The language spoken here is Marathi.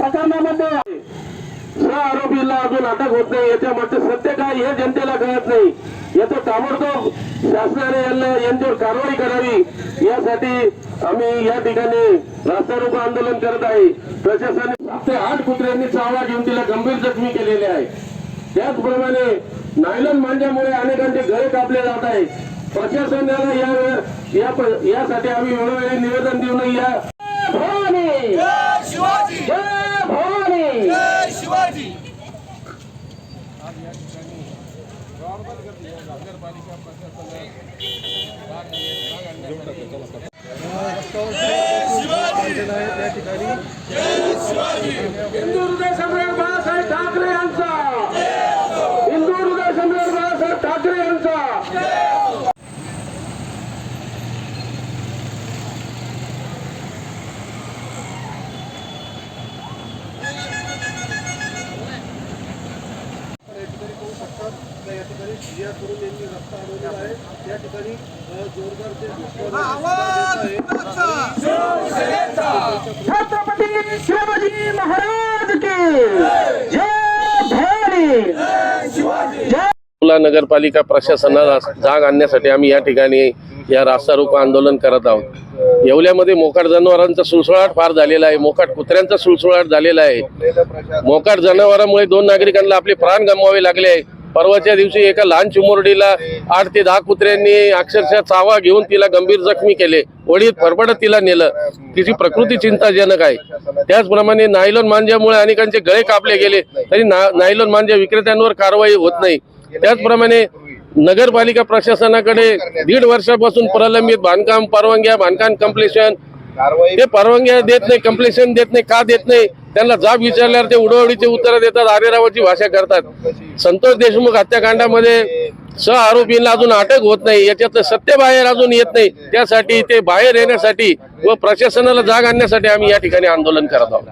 प्रकरणामध्ये 6 आरोपीला अजून अटक होत नाही। याच्या मागचे सत्य काय हे जनतेला कळत नाही। याचं ताबडतोब शासनाने यांच्यावर कारवाई करावी यासाठी आम्ही या ठिकाणी रास्ता रोको आंदोलन करत आहे। प्रशासनाने 7 ते 8 कुत्र्यांनी चावा घेऊन तिला गंभीर जखमी केलेले आहे। त्याचप्रमाणे नायलॉन मांजामुळे अनेकांचे गळे कापले जात आहे। प्रशासनाला यासाठी आम्ही वेळोवेळी निवेदन देऊन या भवानी जय शिवाजी जय भवानी जय शिवाजी हिंदू हृदय सम्राट बाळासाहेब ठाकरे यांचा हिंदू हृदय सम्राट बाळासाहेब ठाकरे यांचा छत्रपति शिवाजी महाराज की जय भवानी जय। नगरपालिका प्रशासनाला जाग आणण्यासाठी आम्ही या ठिकाणी या रास्ता रोको आंदोलन करत आहोत। येवल्यामध्ये मोकाट जनावरांचा सुळसुळाट फार झालेला आहे। मोकाट कुत्र्यांचा सुळसुळाट झालेला आहे। मोकाट जनावरांमुळे 2 नागरिकांना आपले प्राण गमवावे लागले आहे। परवाच्या दिवशी एका लहान चिमुरडीला 8 ते 10 कुत्र्यांनी अक्षरशः चावा घेऊन तिला गंभीर जखमी केले। वडीत फरफडत तिला नेलं। तिची प्रकृती चिंताजनक आहे। त्याचप्रमाणे नायलॉन मांजामुळे अनेकांचे गळे कापले गेले तरी नायलॉन मांजा विक्रेत्यांवर कारवाई होत नाही। त्याचप्रमाणे नगरपालिका प्रशासनाकडे 1.5 वर्षापासून प्रलंबित बांधकाम परवानग्या बांधकाम कंप्लीशन ते परवानग्या देत नाही, कंप्लीशन देत नाही। का देत नाही? त्यांना जाब विचारल्यावर ते उडवडीचे उत्तर देतात, आरेरावाची भाषा करतात। संतोष देशमुख हत्याकांडामध्ये 6 आरोपींना अजून अटक होत नाही। याच्यातलं सत्य बाहेर अजून येत नाही। त्यासाठी ते बाहेर येण्यासाठी व प्रशासनाला जाग आणण्यासाठी आम्ही या ठिकाणी आंदोलन करत आहोत।